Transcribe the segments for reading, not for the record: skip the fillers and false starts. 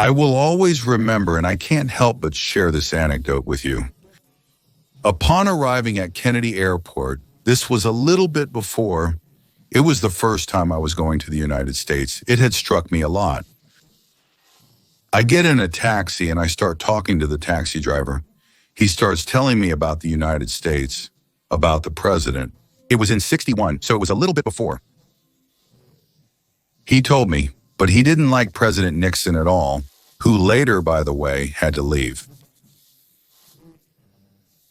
I will always remember, and I can't help but share this anecdote with you. Upon arriving at Kennedy Airport, this was a little bit before, it was the first time I was going to the United States. It had struck me a lot. I get in a taxi and I start talking to the taxi driver. He starts telling me about the United States, about the president. It was in '61, so it was a little bit before. He told me, but he didn't like President Nixon at all, who later, by the way, had to leave.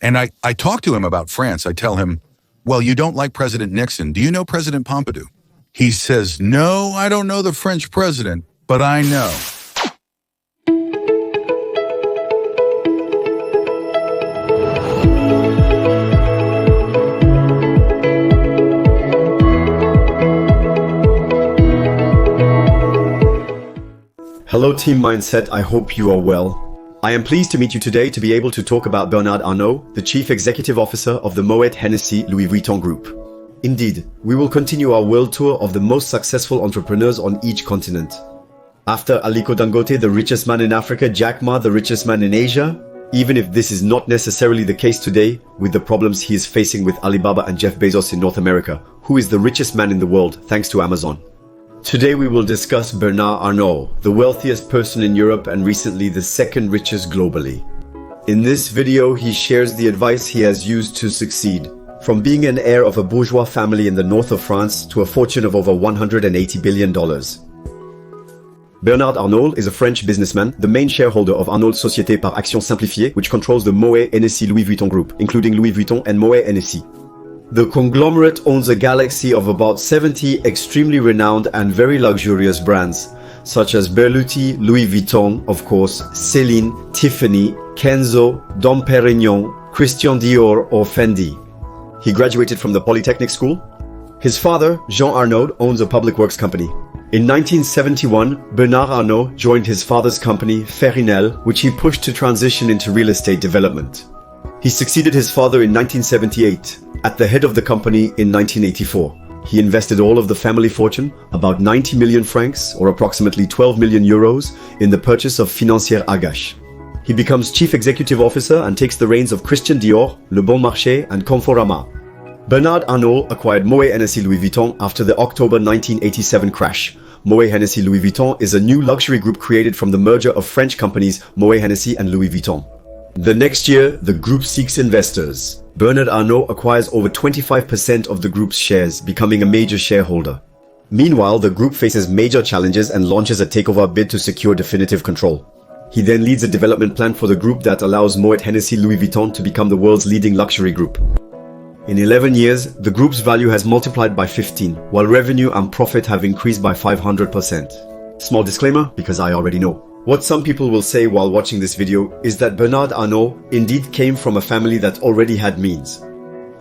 And I talk to him about France. I tell him, well, you don't like President Nixon. Do you know President Pompidou? He says, no, I don't know the French president, but I know. Hello Team Mindset, I hope you are well. I am pleased to meet you today to be able to talk about Bernard Arnault, the Chief Executive Officer of the Moet Hennessy Louis Vuitton Group. Indeed, we will continue our world tour of the most successful entrepreneurs on each continent. After Aliko Dangote, the richest man in Africa, Jack Ma, the richest man in Asia, even if this is not necessarily the case today with the problems he is facing with Alibaba and Jeff Bezos in North America, who is the richest man in the world thanks to Amazon. Today we will discuss Bernard Arnault, the wealthiest person in Europe and recently the second richest globally. In this video, he shares the advice he has used to succeed, from being an heir of a bourgeois family in the north of France to a fortune of over $180 billion. Bernard Arnault is a French businessman, the main shareholder of Arnault Société par Action Simplifiée, which controls the Moet Hennessy Louis Vuitton Group, including Louis Vuitton and Moet Hennessy. The conglomerate owns a galaxy of about 70 extremely renowned and very luxurious brands, such as Berluti, Louis Vuitton, of course, Celine, Tiffany, Kenzo, Dom Perignon, Christian Dior or Fendi. He graduated from the Polytechnic School. His father, Jean Arnault, owns a public works company. In 1971, Bernard Arnault joined his father's company, Ferinel, which he pushed to transition into real estate development. He succeeded his father in 1978. At the head of the company in 1984, he invested all of the family fortune, about 90 million francs or approximately 12 million euros, in the purchase of Financière Agache. He becomes chief executive officer and takes the reins of Christian Dior, Le Bon Marché and Conforama. Bernard Arnault acquired Moet Hennessy Louis Vuitton after the October 1987 crash. Moet Hennessy Louis Vuitton is a new luxury group created from the merger of French companies Moet Hennessy and Louis Vuitton. The next year, the group seeks investors. Bernard Arnault acquires over 25% of the group's shares, becoming a major shareholder. Meanwhile, the group faces major challenges and launches a takeover bid to secure definitive control. He then leads a development plan for the group that allows Moet Hennessy Louis Vuitton to become the world's leading luxury group. In 11 years, the group's value has multiplied by 15, while revenue and profit have increased by 500%. Small disclaimer, because I already know. What some people will say while watching this video is that Bernard Arnault indeed came from a family that already had means.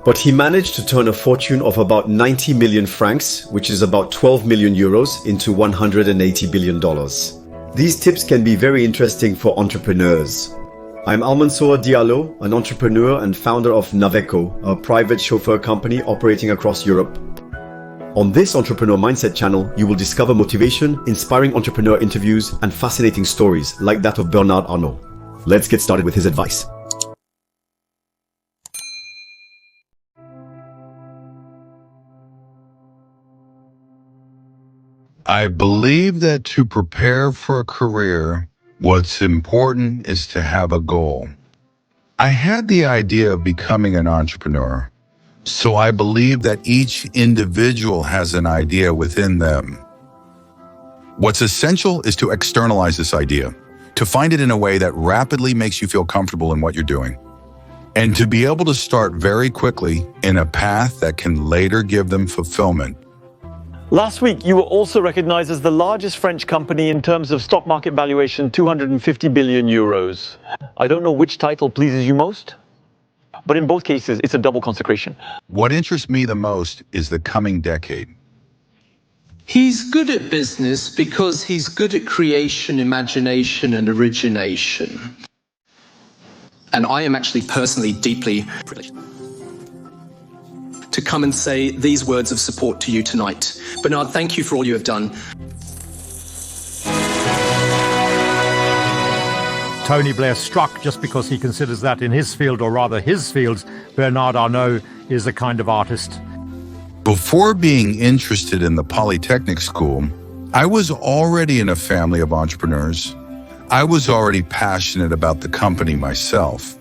But he managed to turn a fortune of about 90 million francs, which is about 12 million euros, into $180 billion. These tips can be very interesting for entrepreneurs. I'm Almansour Diallo, an entrepreneur and founder of Naveco, a private chauffeur company operating across Europe. On this Entrepreneur Mindset channel, you will discover motivation, inspiring entrepreneur interviews, and fascinating stories like that of Bernard Arnault. Let's get started with his advice. I believe that to prepare for a career, what's important is to have a goal. I had the idea of becoming an entrepreneur. So I believe that each individual has an idea within them. What's essential is to externalize this idea, to find it in a way that rapidly makes you feel comfortable in what you're doing, and to be able to start very quickly in a path that can later give them fulfillment. Last week, you were also recognized as the largest French company in terms of stock market valuation, 250 billion euros. I don't know which title pleases you most, but in both cases, it's a double consecration. What interests me the most is the coming decade. He's good at business because he's good at creation, imagination, and origination. And I am actually personally deeply privileged to come and say these words of support to you tonight. Bernard, thank you for all you have done. Tony Blair struck just because he considers that in his field, or rather his fields, Bernard Arnault is a kind of artist. Before being interested in the Polytechnic School, I was already in a family of entrepreneurs. I was already passionate about the company myself.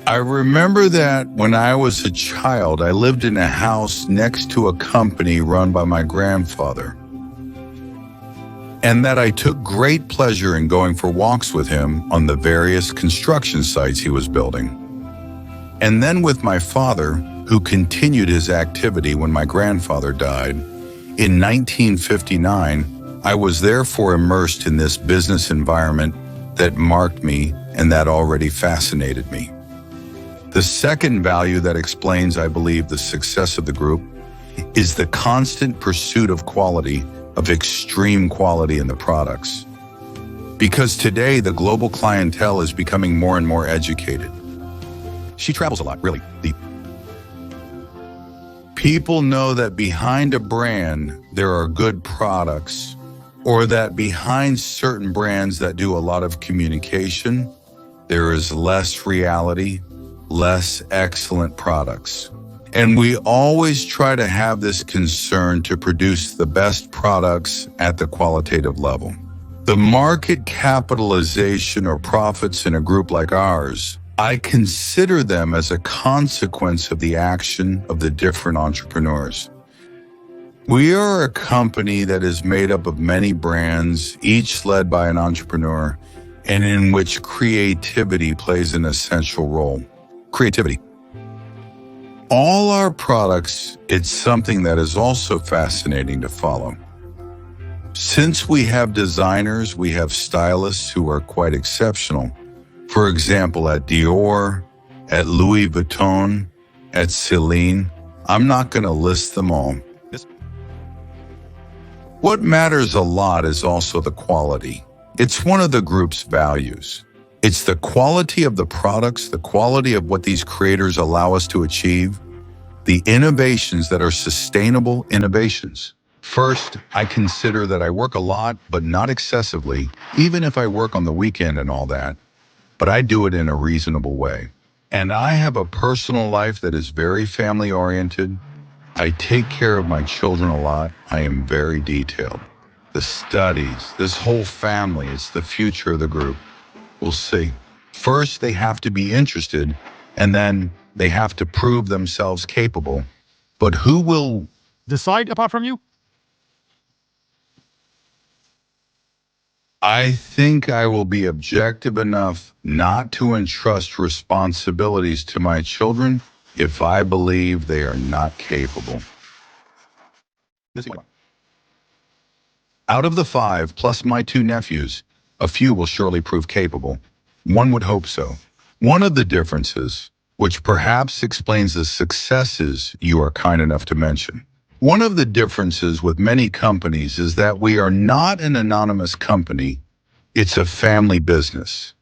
I remember that when I was a child, I lived in a house next to a company run by my grandfather, and that I took great pleasure in going for walks with him on the various construction sites he was building. And then with my father, who continued his activity when my grandfather died. In 1959, I was therefore immersed in this business environment that marked me and that already fascinated me. The second value that explains, I believe, the success of the group is the constant pursuit of quality, of extreme quality in the products. Because today, the global clientele is becoming more and more educated. She travels a lot, really. People know that behind a brand, there are good products, or that behind certain brands that do a lot of communication, there is less reality, less excellent products. And we always try to have this concern to produce the best products at the qualitative level. The market capitalization or profits in a group like ours, I consider them as a consequence of the action of the different entrepreneurs. We are a company that is made up of many brands, each led by an entrepreneur, and in which creativity plays an essential role. Creativity. All our products, it's something that is also fascinating to follow. Since we have designers, we have stylists who are quite exceptional. For example, at Dior, at Louis Vuitton, at Celine. I'm not going to list them all. What matters a lot is also the quality. It's one of the group's values. It's the quality of the products, the quality of what these creators allow us to achieve, the innovations that are sustainable innovations. First, I consider that I work a lot, but not excessively, even if I work on the weekend and all that, but I do it in a reasonable way. And I have a personal life that is very family-oriented. I take care of my children a lot. I am very detailed. The studies, this whole family, it's the future of the group. We'll see. First, they have to be interested, and then they have to prove themselves capable. But who will Decide apart from you? I think I will be objective enough not to entrust responsibilities to my children if I believe they are not capable. Out of the 5, plus my 2 nephews, a few will surely prove capable. One would hope so. One of the differences, which perhaps explains the successes you are kind enough to mention. One of the differences with many companies is that we are not an anonymous company. It's a family business,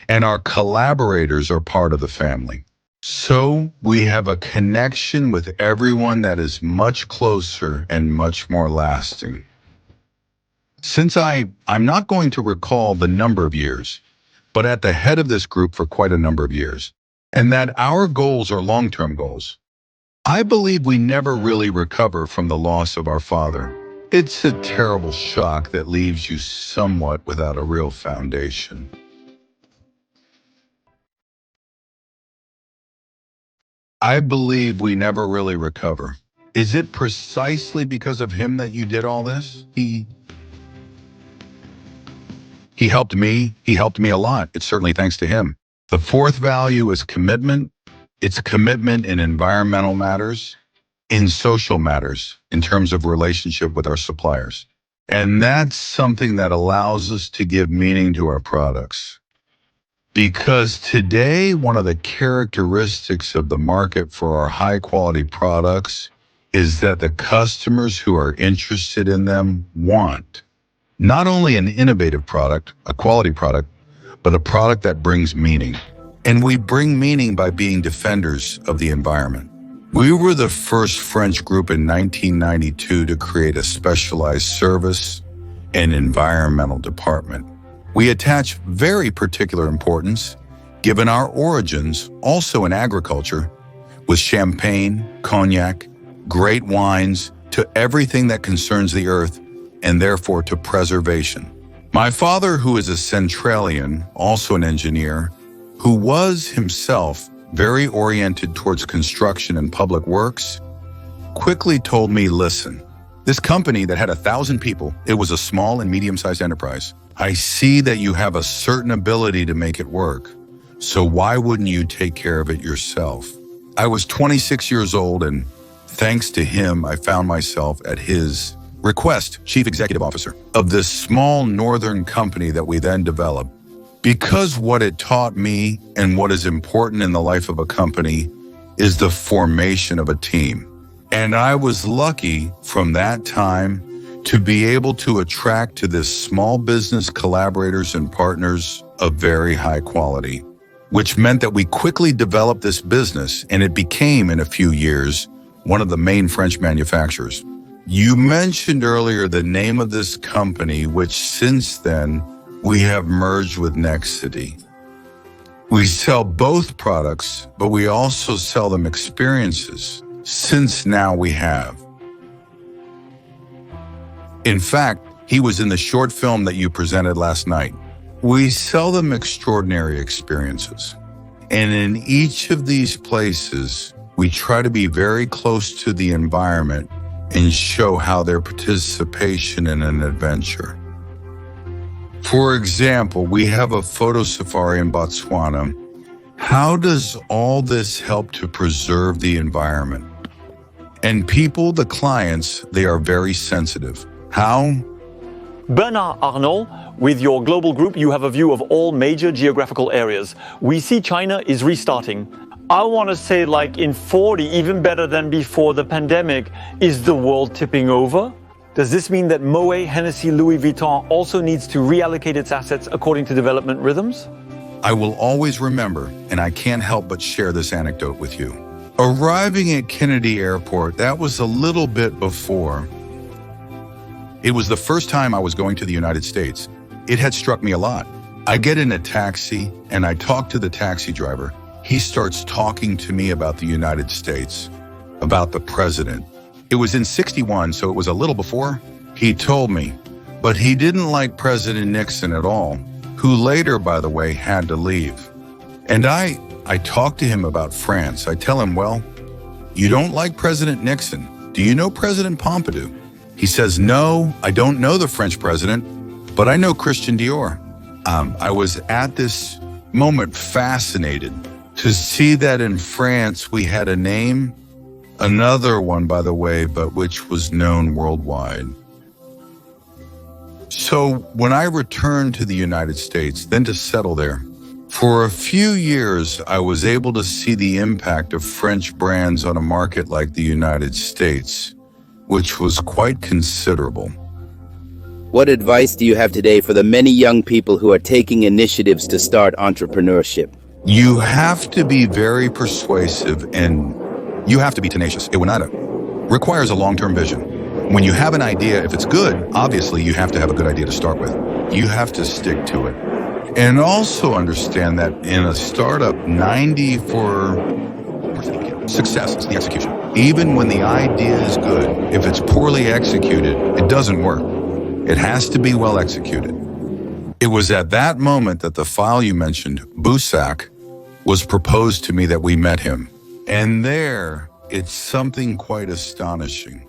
and our collaborators are part of the family. So we have a connection with everyone that is much closer and much more lasting. Since I'm not going to recall the number of years, but at the head of this group for quite a number of years, and that our goals are long-term goals, I believe we never really recover from the loss of our father. It's a terrible shock that leaves you somewhat without a real foundation. I believe we never really recover. Is it precisely because of him that you did all this? He helped me. He helped me a lot. It's certainly thanks to him. The fourth value is commitment. It's commitment in environmental matters, in social matters, in terms of relationship with our suppliers. And that's something that allows us to give meaning to our products. Because today, one of the characteristics of the market for our high quality products is that the customers who are interested in them want not only an innovative product, a quality product, but a product that brings meaning. And we bring meaning by being defenders of the environment. We were the first French group in 1992 to create a specialized service and environmental department. We attach very particular importance, given our origins, also in agriculture, with champagne, cognac, great wines, to everything that concerns the earth, and therefore to preservation. My father, who is a centralian, also an engineer, who was himself very oriented towards construction and public works, quickly told me, listen, this company that had 1,000 people, it was a small and medium-sized enterprise. I see that you have a certain ability to make it work. So why wouldn't you take care of it yourself? I was 26 years old, and thanks to him, I found myself at his request, chief executive officer of this small northern company that we then developed. Because what it taught me and what is important in the life of a company is the formation of a team. And I was lucky from that time to be able to attract to this small business collaborators and partners of very high quality, which meant that we quickly developed this business, and it became, in a few years, one of the main French manufacturers. You mentioned earlier the name of this company, which since then we have merged with Nexity. We sell both products, but we also sell them experiences, since now we have. In fact, he was in the short film that you presented last night. We sell them extraordinary experiences. And in each of these places, we try to be very close to the environment and show how their participation in an adventure. For example, we have a photo safari in Botswana. How does all this help to preserve the environment? And people, the clients, they are very sensitive. How? Bernard Arnault, with your global group, you have a view of all major geographical areas. We see China is restarting. I want to say, like in 40, even better than before the pandemic. Is the world tipping over? Does this mean that Moet, Hennessy, Louis Vuitton also needs to reallocate its assets according to development rhythms? I will always remember, and I can't help but share this anecdote with you. Arriving at Kennedy Airport, that was a little bit before. It was the first time I was going to the United States. It had struck me a lot. I get in a taxi and I talk to the taxi driver. He starts talking to me about the United States, about the president. It was in '61, so it was a little before. He told me, but he didn't like President Nixon at all, who later, by the way, had to leave. And I talked to him about France. I tell him, well, you don't like President Nixon. Do you know President Pompidou? He says, no, I don't know the French president, but I know Christian Dior. I was at this moment fascinated to see that in France we had a name, another one, by the way, but which was known worldwide. So when I returned to the United States, then to settle there, for a few years, I was able to see the impact of French brands on a market like the United States, which was quite considerable. What advice do you have today for the many young people who are taking initiatives to start entrepreneurship? You have to be very persuasive and you have to be tenacious. Iwanata requires a long-term vision. When you have an idea, if it's good, obviously you have to have a good idea to start with. You have to stick to it. And also understand that in a startup, 90 for success is the execution. Even when the idea is good, if it's poorly executed, it doesn't work. It has to be well executed. It was at that moment that the file you mentioned, Boussac, was proposed to me that we met him. And there, it's something quite astonishing.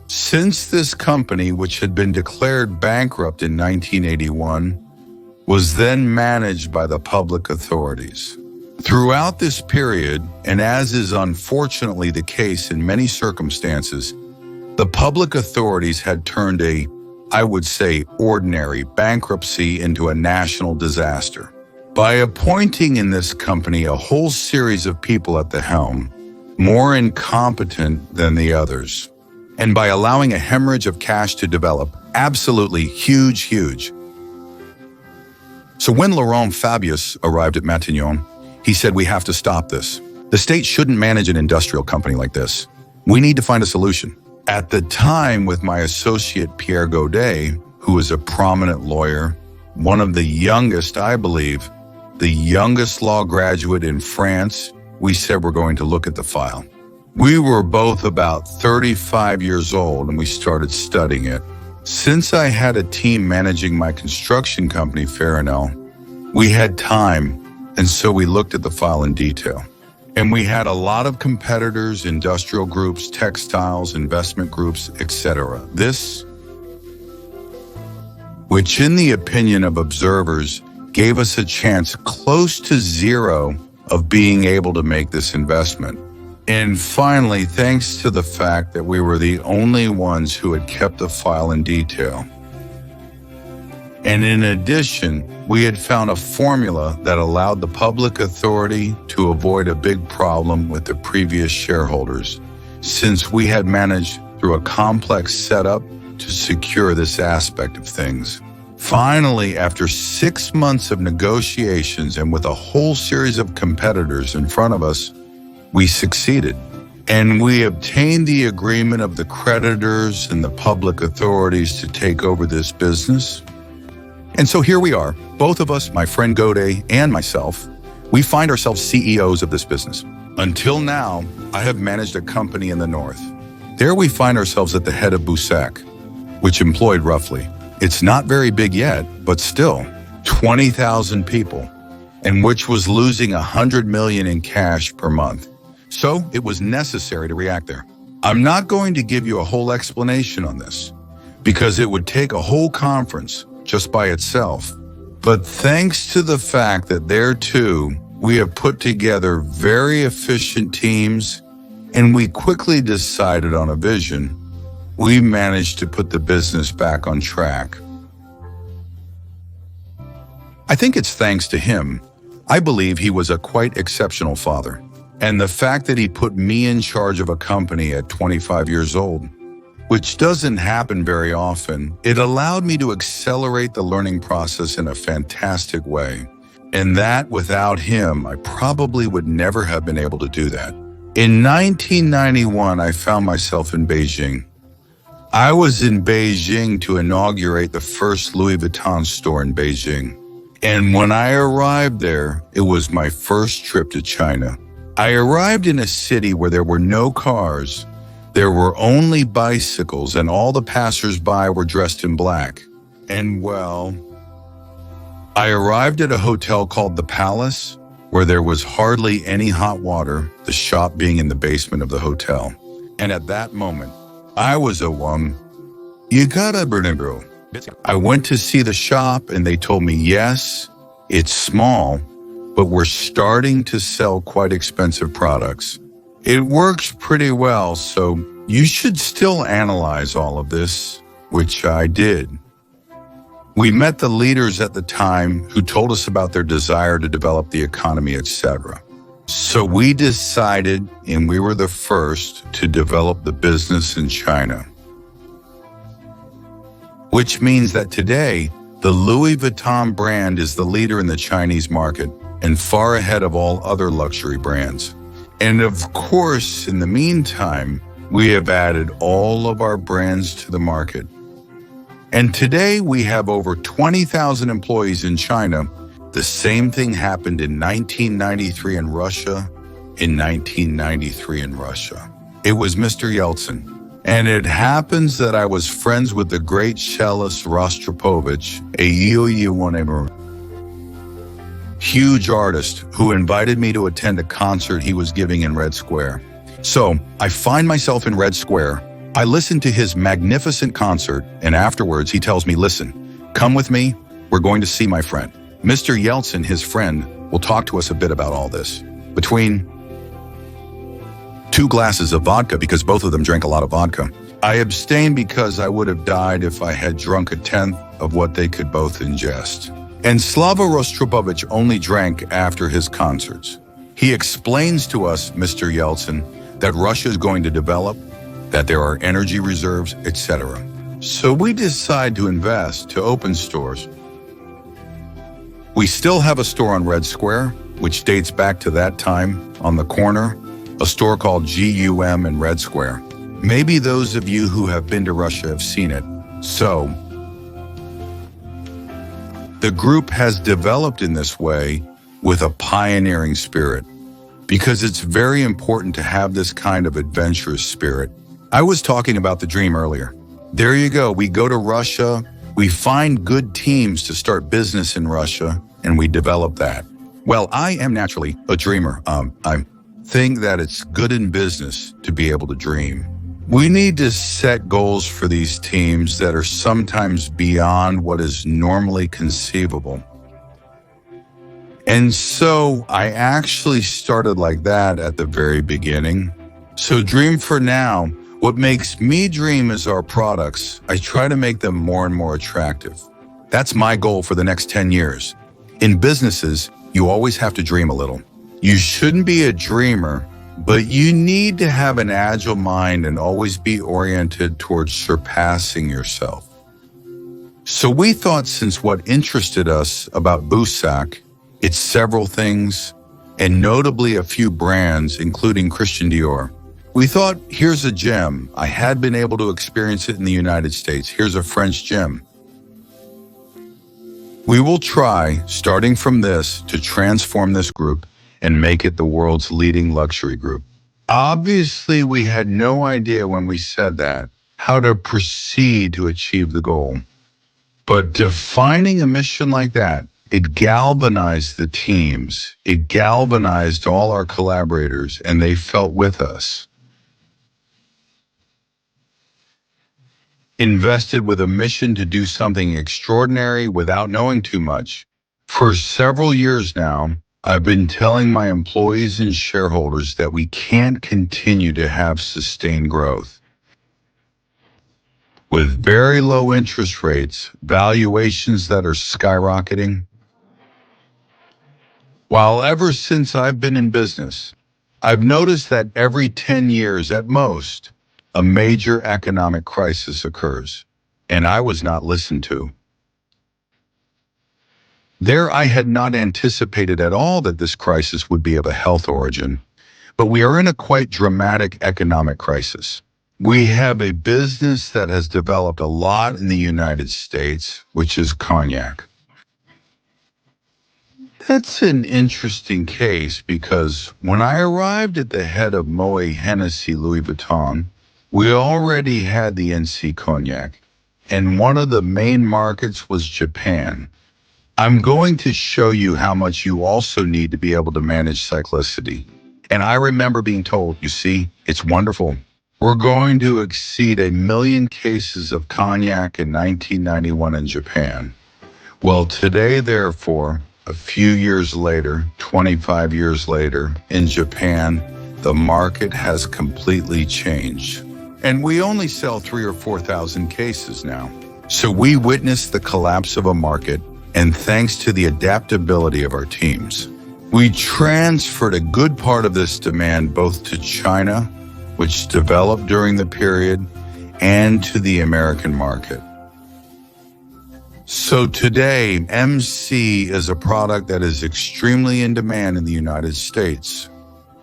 Since this company, which had been declared bankrupt in 1981, was then managed by the public authorities. Throughout this period, and as is unfortunately the case in many circumstances, the public authorities had turned a, I would say, ordinary bankruptcy into a national disaster. By appointing in this company a whole series of people at the helm, more incompetent than the others, and by allowing a hemorrhage of cash to develop, absolutely huge. So when Laurent Fabius arrived at Matignon, he said, we have to stop this. The state shouldn't manage an industrial company like this. We need to find a solution. At the time, with my associate Pierre Godet, who is a prominent lawyer, one of the youngest, I believe, the youngest law graduate in France, we said we're going to look at the file. We were both about 35 years old and we started studying it. Since I had a team managing my construction company, Arnault, we had time, and so we looked at the file in detail. And we had a lot of competitors, industrial groups, textiles, investment groups, etc. This, which in the opinion of observers, gave us a chance close to zero of being able to make this investment. And finally, thanks to the fact that we were the only ones who had kept the file in detail. And in addition, we had found a formula that allowed the public authority to avoid a big problem with the previous shareholders, since we had managed through a complex setup to secure this aspect of things. Finally, after 6 months of negotiations and with a whole series of competitors in front of us, we succeeded. And we obtained the agreement of the creditors and the public authorities to take over this business. And so here we are, both of us, my friend Gode and myself, we find ourselves CEOs of this business. Until now, I have managed a company in the north. There we find ourselves at the head of Busac, which employed roughly, it's not very big yet, but still, 20,000 people, and which was losing 100 million in cash per month. So it was necessary to react there. I'm not going to give you a whole explanation on this, because it would take a whole conference just by itself. But thanks to the fact that there too, we have put together very efficient teams and we quickly decided on a vision, we managed to put the business back on track. I think it's thanks to him. I believe he was a quite exceptional father. And the fact that he put me in charge of a company at 25 years old, which doesn't happen very often, it allowed me to accelerate the learning process in a fantastic way. And that, without him, I probably would never have been able to do that. In 1991, I found myself in Beijing. I was in Beijing to inaugurate the first Louis Vuitton store in Beijing. And when I arrived there, it was my first trip to China. I arrived in a city where there were no cars. There were only bicycles and all the passers-by were dressed in black. And well, I arrived at a hotel called The Palace, where there was hardly any hot water, the shop being in the basement of the hotel. And at that moment, I was you gotta bro. I went to see the shop and they told me, yes, it's small, but we're starting to sell quite expensive products. It works pretty well, so you should still analyze all of this, which I did. We met the leaders at the time who told us about their desire to develop the economy, etc. So we decided, and we were the first to develop the business in China. Which means that today, the Louis Vuitton brand is the leader in the Chinese market and far ahead of all other luxury brands. And of course, in the meantime, we have added all of our brands to the market. And today we have over 20,000 employees in China. The same thing happened in 1993 in Russia, in 1993 in Russia. It was Mr. Yeltsin. And it happens that I was friends with the great cellist Rostropovich, a huge artist who invited me to attend a concert he was giving in Red Square. So I find myself in Red Square. I listen to his magnificent concert, and afterwards he tells me, listen, come with me, we're going to see my friend. Mr. Yeltsin, his friend, will talk to us a bit about all this. Between 2 glasses of vodka, because both of them drank a lot of vodka. I abstained because I would have died if I had drunk 1/10 of what they could both ingest. And Slava Rostropovich only drank after his concerts. He explains to us, Mr. Yeltsin, that Russia is going to develop, that there are energy reserves, etc. So we decide to invest, to open stores. We still have a store on Red Square, which dates back to that time, on the corner, a store called GUM in Red Square. Maybe those of you who have been to Russia have seen it. So, The group has developed in this way with a pioneering spirit, because it's very important to have this kind of adventurous spirit. I was talking about the dream earlier. There you go. We go to Russia, we find good teams to start business in Russia, and we develop that. Well, I am naturally a dreamer. I think that it's good in business to be able to dream. We need to set goals for these teams that are sometimes beyond what is normally conceivable. And so I actually started like that at the very beginning. So dream for now. What makes me dream is our products. I try to make them more and more attractive. That's my goal for the next 10 years. In businesses, you always have to dream a little. You shouldn't be a dreamer, but you need to have an agile mind and always be oriented towards surpassing yourself. So we thought, since what interested us about Busak, it's several things, and notably a few brands, including Christian Dior. We thought, here's a gem. I had been able to experience it in the United States. Here's a French gem. We will try, starting from this, to transform this group and make it the world's leading luxury group. Obviously, we had no idea when we said that how to proceed to achieve the goal. But defining a mission like that, it galvanized the teams. It galvanized all our collaborators, and they felt with us. Invested with a mission to do something extraordinary without knowing too much. For several years now, I've been telling my employees and shareholders that we can't continue to have sustained growth. With very low interest rates, valuations that are skyrocketing. While ever since I've been in business, I've noticed that every 10 years at most, a major economic crisis occurs, and I was not listened to. There, I had not anticipated at all that this crisis would be of a health origin, but we are in a quite dramatic economic crisis. We have a business that has developed a lot in the United States, which is cognac. That's an interesting case because when I arrived at the head of Moet Hennessy Louis Vuitton, we already had the NC Cognac, and one of the main markets was Japan. I'm going to show you how much you also need to be able to manage cyclicity. And I remember being told, you see, it's wonderful. We're going to exceed 1 million cases of cognac in 1991 in Japan. Well, today, therefore, a few years later, 25 years later, in Japan, the market has completely changed. And we only sell 3,000 or 4,000 cases now. So we witnessed the collapse of a market, and thanks to the adaptability of our teams, we transferred a good part of this demand both to China, which developed during the period, and to the American market. So today, MC is a product that is extremely in demand in the United States.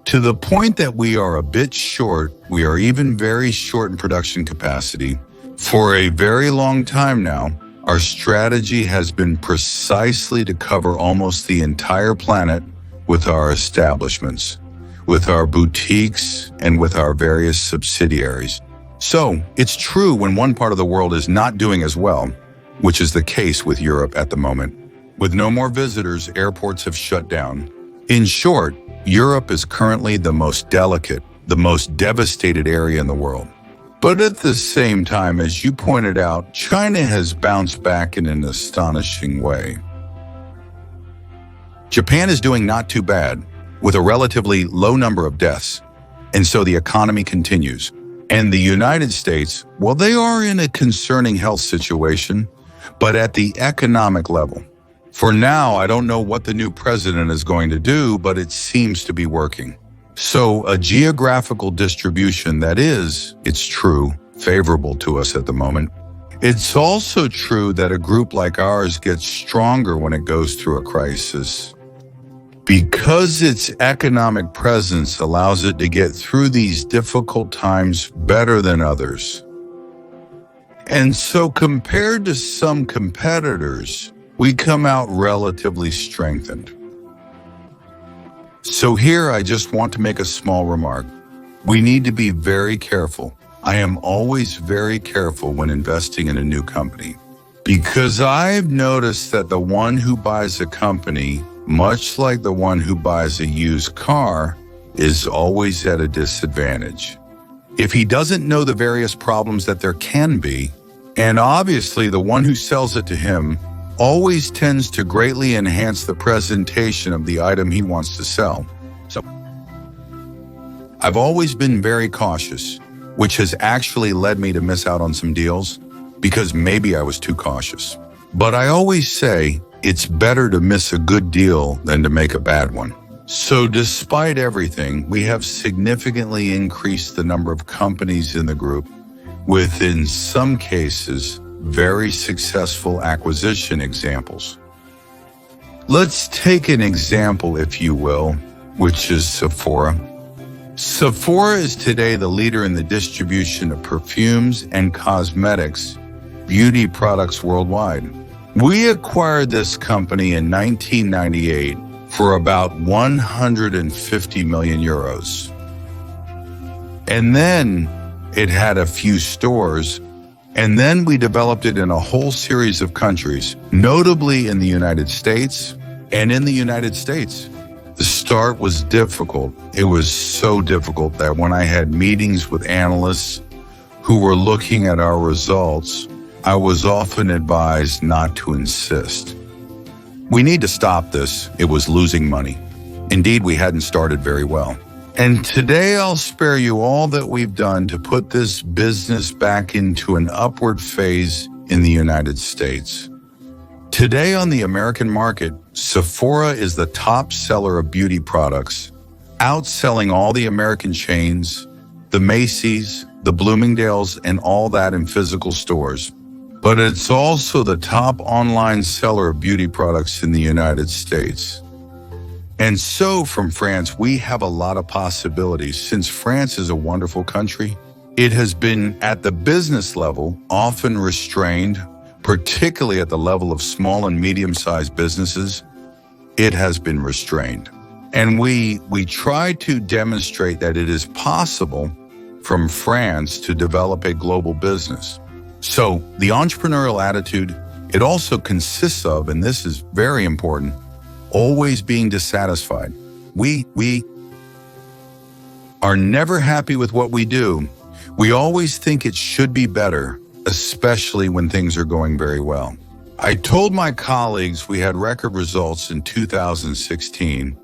To the point that we are a bit short, we are even very short in production capacity. For a very long time now, our strategy has been precisely to cover almost the entire planet with our establishments, with our boutiques, and with our various subsidiaries. So it's true when one part of the world is not doing as well, which is the case with Europe at the moment. With no more visitors, airports have shut down. In short, Europe is currently the most delicate, the most devastated area in the world. But at the same time, as you pointed out, China has bounced back in an astonishing way. Japan is doing not too bad, with a relatively low number of deaths, and so the economy continues. And the United States, well, they are in a concerning health situation, but at the economic level. For now, I don't know what the new president is going to do, but it seems to be working. So a geographical distribution that is, it's true, favorable to us at the moment. It's also true that a group like ours gets stronger when it goes through a crisis, because its economic presence allows it to get through these difficult times better than others. And so compared to some competitors, we come out relatively strengthened. So here I just want to make a small remark. We need to be very careful. I am always very careful when investing in a new company, because I've noticed that the one who buys a company, much like the one who buys a used car, is always at a disadvantage. If he doesn't know the various problems that there can be, and obviously the one who sells it to him always tends to greatly enhance the presentation of the item he wants to sell. So I've always been very cautious, which has actually led me to miss out on some deals because maybe I was too cautious. But I always say it's better to miss a good deal than to make a bad one. So despite everything, we have significantly increased the number of companies in the group with, in some cases, very successful acquisition examples. Let's take an example, if you will, which is Sephora. Sephora is today the leader in the distribution of perfumes and cosmetics, beauty products worldwide. We acquired this company in 1998 for about 150 million euros. And then it had a few stores, and then we developed it in a whole series of countries, notably in the United States and in the United States. The start was difficult. It was so difficult that when I had meetings with analysts who were looking at our results, I was often advised not to insist. We need to stop this. It was losing money. Indeed, we hadn't started very well. And today I'll spare you all that we've done to put this business back into an upward phase in the United States. Today on the American market, Sephora is the top seller of beauty products, outselling all the American chains, the Macy's, the Bloomingdale's, and all that in physical stores. But it's also the top online seller of beauty products in the United States. And so from France, we have a lot of possibilities. Since France is a wonderful country, it has been at the business level often restrained, particularly at the level of small and medium-sized businesses. It has been restrained. And we try to demonstrate that it is possible from France to develop a global business. So the entrepreneurial attitude, it also consists of, and this is very important, always being dissatisfied. We are never happy with what we do. We always think it should be better, especially when things are going very well. I told my colleagues we had record results in 2016.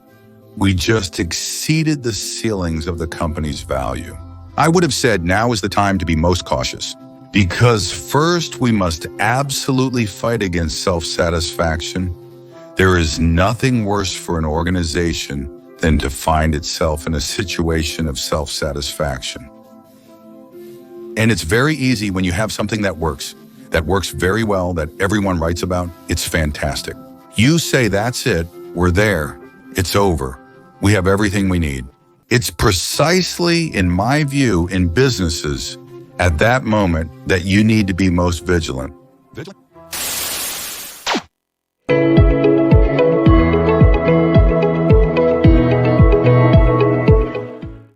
We just exceeded the ceilings of the company's value. I would have said now is the time to be most cautious, because first we must absolutely fight against self-satisfaction. There is nothing worse for an organization than to find itself in a situation of self-satisfaction. And it's very easy when you have something that works very well, that everyone writes about. It's fantastic. You say, that's it, we're there, it's over, we have everything we need. It's precisely, in my view, in businesses, at that moment that you need to be most vigilant.